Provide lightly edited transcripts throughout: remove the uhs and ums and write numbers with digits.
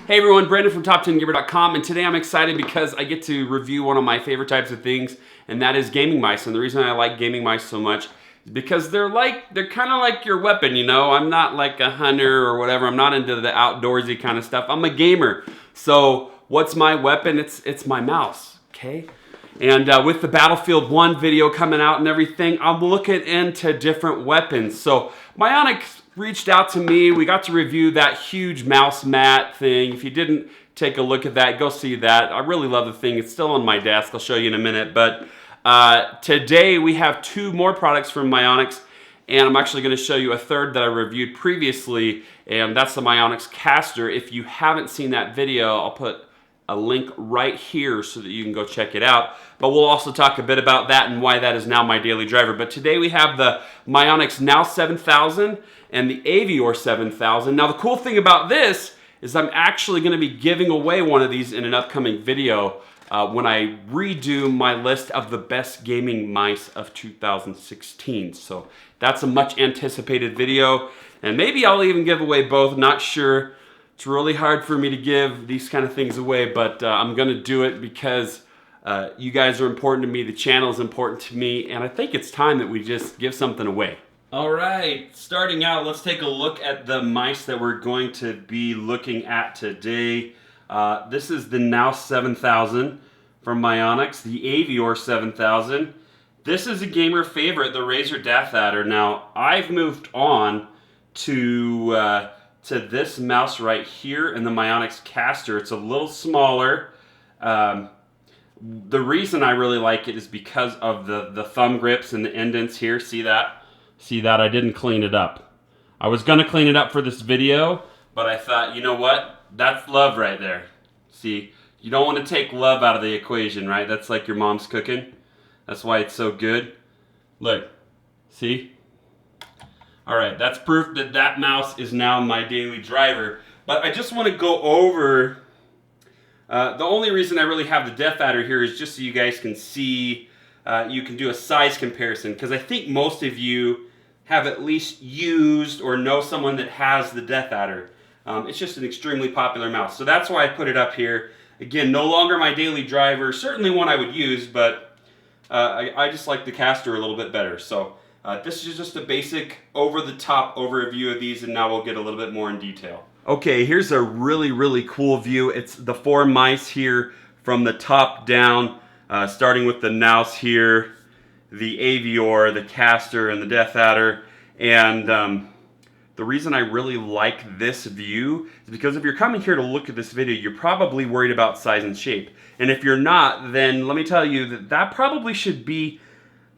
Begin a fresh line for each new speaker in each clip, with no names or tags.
Hey everyone, Brandon from Top10Gamer.com, and today I'm excited because I get to review one of my favorite types of things, and that is gaming mice. And the reason I like gaming mice so much is because they're kind of like your weapon, you know? I'm not like a hunter or whatever. I'm not into the outdoorsy kind of stuff. I'm a gamer. So what's my weapon? It's my mouse, okay? And with the Battlefield 1 video coming out and everything, I'm looking into different weapons. So Mionix reached out to me. We got to review that huge mouse mat thing. If you didn't take a look at that, go see that. I really love the thing. It's still on my desk. I'll show you in a minute. But today we have two more products from Mionix, and I'm actually going to show you a third that I reviewed previously, and that's the Mionix Castor. If you haven't seen that video, I'll put a link right here so that you can go check it out. But we'll also talk a bit about that and why that is now my daily driver. But today we have the Mionix Naos 7000 and the Avior 7000. Now the cool thing about this is I'm actually going to be giving away one of these in an upcoming video when I redo my list of the best gaming mice of 2016. So that's a much anticipated video, and maybe I'll even give away both, not sure. It's really hard for me to give these kind of things away, but I'm going to do it because you guys are important to me, the channel is important to me, and I think it's time that we just give something away. All right, starting out, let's take a look at the mice that we're going to be looking at today. This is the Naos 7000 from Mionix, the Avior 7000. This is a gamer favorite, the Razer DeathAdder. Now, I've moved on to this mouse right here in the Mionix Castor. It's a little smaller. The reason I really like it is because of the thumb grips and the indents here. See that? See that? I didn't clean it up. I was going to clean it up for this video, but I thought, you know what? That's love right there. See, you don't want to take love out of the equation, right? That's like your mom's cooking. That's why it's so good. Look, see? All right, that's proof that that mouse is now my daily driver. But I just want to go over, the only reason I really have the DeathAdder here is just so you guys can see, you can do a size comparison, because I think most of you have at least used or know someone that has the DeathAdder. It's just an extremely popular mouse. So that's why I put it up here. Again, no longer my daily driver, certainly one I would use, but I just like the Castor a little bit better. So this is just a basic over-the-top overview of these, and now we'll get a little bit more in detail. Okay, here's a really, really cool view. It's the four mice here from the top down, starting with the Naos here, the Avior, the Castor, and the DeathAdder. And the reason I really like this view is because if you're coming here to look at this video, you're probably worried about size and shape. And if you're not, then let me tell you that that probably should be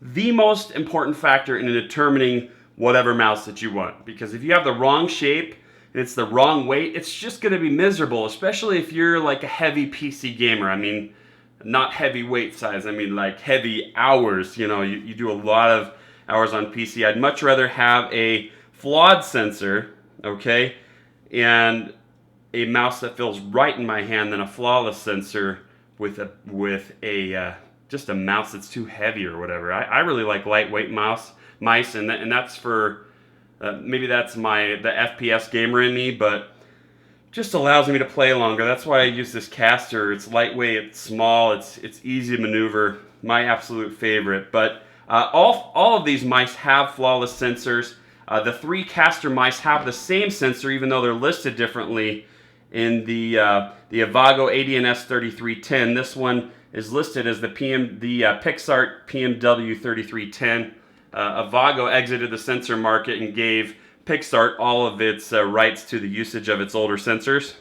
the most important factor in determining whatever mouse that you want. Because if you have the wrong shape and it's the wrong weight, it's just going to be miserable, especially if you're like a heavy PC gamer. I mean, not heavy weight size, I mean like heavy hours. You know, you do a lot of hours on PC. I'd much rather have a flawed sensor, okay, and a mouse that feels right in my hand than a flawless sensor with a just a mouse that's too heavy or whatever. I really like lightweight mice, and that's for maybe that's the FPS gamer in me, but just allows me to play longer. That's why I use this Castor. It's lightweight, it's small, it's easy to maneuver. My absolute favorite. But all of these mice have flawless sensors. The three Castor mice have the same sensor, even though they're listed differently in the Avago ADNS 3310. This one is listed as the Pixart PMW 3310. Avago exited the sensor market and gave Pixart all of its rights to the usage of its older sensors.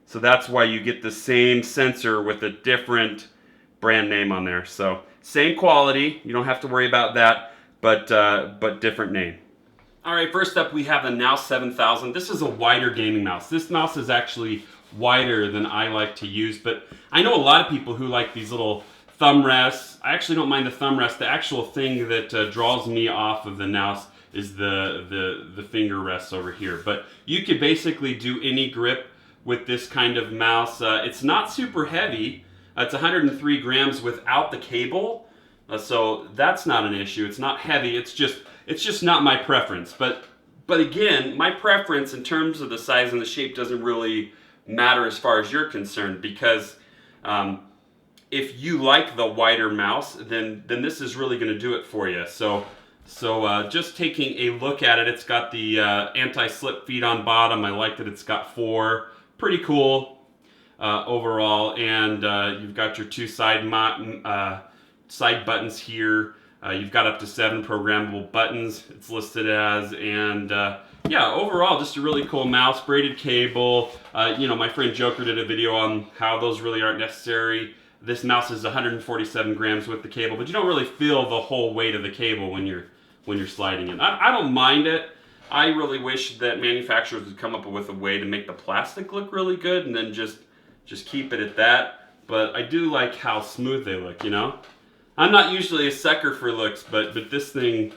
So that's why you get the same sensor with a different brand name on there. So same quality, you don't have to worry about that, but different name. All right, first up we have the Naos 7000. This is a wider gaming mouse. This mouse is actually wider than I like to use, but I know a lot of people who like these little thumb rests. I actually don't mind the thumb rest. The actual thing that draws me off of the Naos is the finger rests over here. But you could basically do any grip with this kind of mouse. It's not super heavy. It's 103 grams without the cable, so that's not an issue. It's not heavy. It's just not my preference. But again, my preference in terms of the size and the shape doesn't really matter as far as you're concerned, because if you like the wider mouse, then this is really going to do it for you. So just taking a look at it, it's got the anti-slip feet on bottom. I like that it's got 4. Pretty cool overall. And you've got your 2 side buttons here. You've got up to 7 programmable buttons, it's listed as. And yeah, overall, just a really cool mouse. Braided cable. My friend Joker did a video on how those really aren't necessary. This mouse is 147 grams with the cable, but you don't really feel the whole weight of the cable when you're sliding it. I don't mind it. I really wish that manufacturers would come up with a way to make the plastic look really good and then just keep it at that. But I do like how smooth they look, you know? I'm not usually a sucker for looks, but this thing,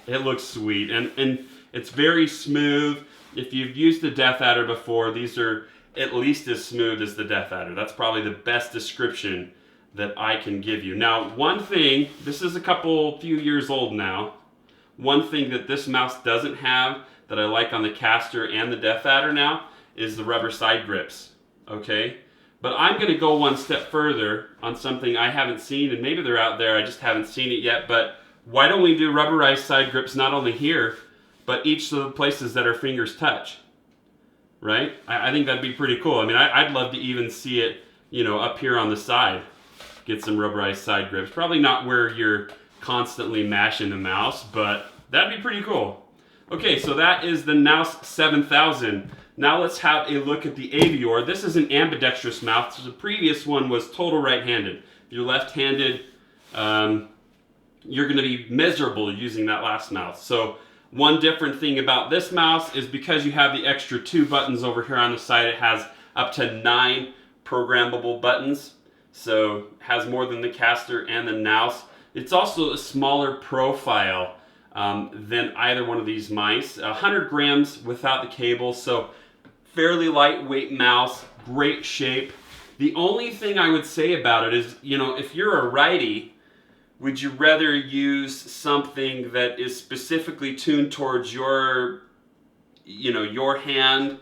it looks sweet. And it's very smooth. If you've used the DeathAdder before, these are at least as smooth as the DeathAdder. That's probably the best description that I can give you. Now, one thing, this is a few years old now. One thing that this mouse doesn't have that I like on the Castor and the DeathAdder now is the rubber side grips, okay? But I'm gonna go one step further on something I haven't seen, and maybe they're out there, I just haven't seen it yet, but why don't we do rubberized side grips not only here, but each of the places that our fingers touch? Right? I think that'd be pretty cool. I mean, I'd love to even see it, up here on the side. Get some rubberized side grips. Probably not where you're constantly mashing the mouse, but that'd be pretty cool. Okay, so that is the Naos 7000. Now let's have a look at the Avior. This is an ambidextrous mouse. The previous one was total right-handed. If you're left-handed, you're going to be miserable using that last mouse. So one different thing about this mouse is because you have the extra 2 buttons over here on the side, it has up to 9 programmable buttons. So it has more than the Castor and the Naos. It's also a smaller profile than either one of these mice. 100 grams without the cable, so fairly lightweight mouse, great shape. The only thing I would say about it is, if you're a righty, would you rather use something that is specifically tuned towards your hand,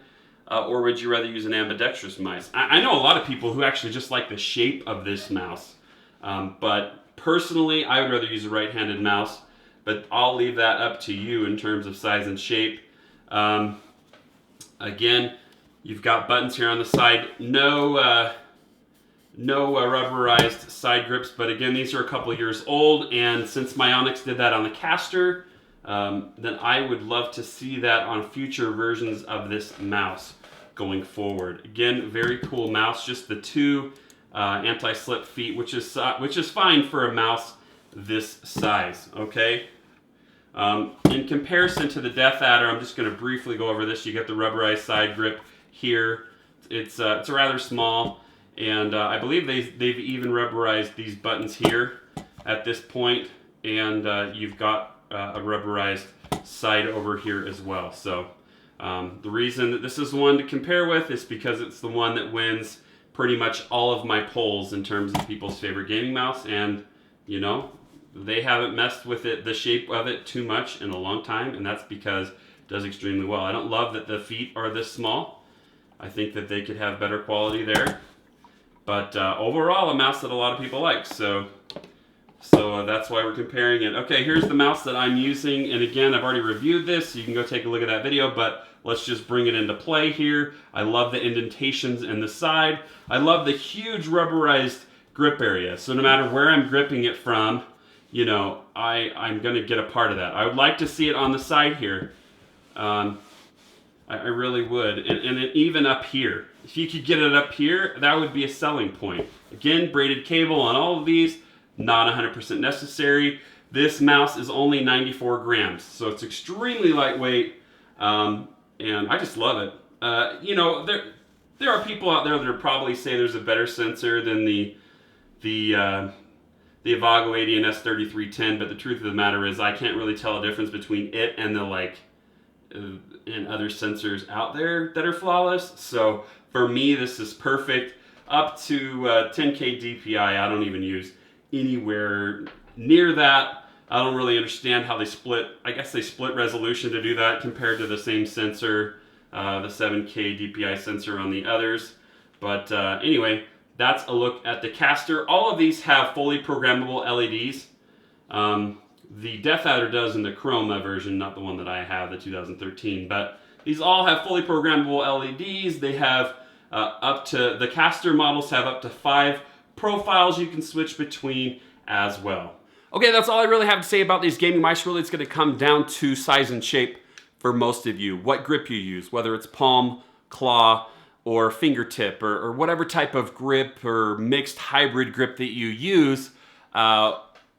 or would you rather use an ambidextrous mouse? I know a lot of people who actually just like the shape of this mouse, but personally, I would rather use a right-handed mouse, but I'll leave that up to you in terms of size and shape. Again, you've got buttons here on the side. No rubberized side grips, but again, these are a couple years old, and since Mionix did that on the Castor, then I would love to see that on future versions of this mouse going forward. Again, very cool mouse, just the 2 anti-slip feet, which is fine for a mouse this size, okay? In comparison to the DeathAdder, I'm just going to briefly go over this. You get the rubberized side grip here. It's rather small. And I believe they've even rubberized these buttons here at this point, and you've got a rubberized side over here as well. So the reason that this is the one to compare with is because it's the one that wins pretty much all of my polls in terms of people's favorite gaming mouse, and they haven't messed with it, the shape of it, too much in a long time, and that's because it does extremely well. I don't love that the feet are this small. I think that they could have better quality there. But overall, a mouse that a lot of people like, so that's why we're comparing it. Okay, here's the mouse that I'm using, and again, I've already reviewed this, so you can go take a look at that video, but let's just bring it into play here. I love the indentations in the side. I love the huge rubberized grip area, so no matter where I'm gripping it from, I'm going to get a part of that. I would like to see it on the side here. I really would, and even up here. If you could get it up here, that would be a selling point. Again, braided cable on all of these, not 100% necessary. This mouse is only 94 grams, so it's extremely lightweight, and I just love it. There are people out there that would probably say there's a better sensor than the Avago 80 and S3310, but the truth of the matter is I can't really tell a difference between it and and other sensors out there that are flawless. So for me, this is perfect. Up to 10K DPI, I don't even use anywhere near that. I don't really understand how they split. I guess they split resolution to do that compared to the same sensor. the 7K DPI sensor on the others. But anyway, that's a look at the Castor. All of these have fully programmable LEDs. The DeathAdder does in the Chroma version, not the one that I have, the 2013. But these all have fully programmable LEDs. They have the Castor models have up to 5 profiles you can switch between as well. Okay, that's all I really have to say about these gaming mice. Really, it's going to come down to size and shape for most of you. What grip you use, whether it's palm, claw, or fingertip, or whatever type of grip or mixed hybrid grip that you use,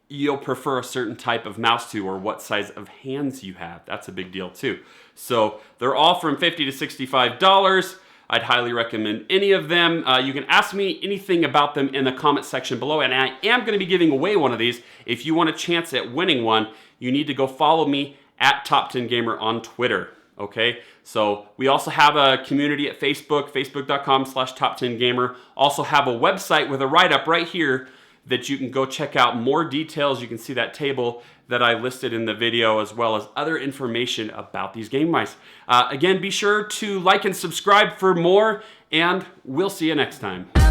you'll prefer a certain type of mouse to, or what size of hands you have. That's a big deal too. So they're all from $50 to $65. I'd highly recommend any of them. You can ask me anything about them in the comment section below, and I am going to be giving away one of these. If you want a chance at winning one, you need to go follow me at Top 10 Gamer on Twitter. Okay, so we also have a community at Facebook, facebook.com/Top10Gamer. Also have a website with a write-up right here that you can go check out more details. You can see that table that I listed in the video, as well as other information about these game mice. Again, be sure to like and subscribe for more, and we'll see you next time.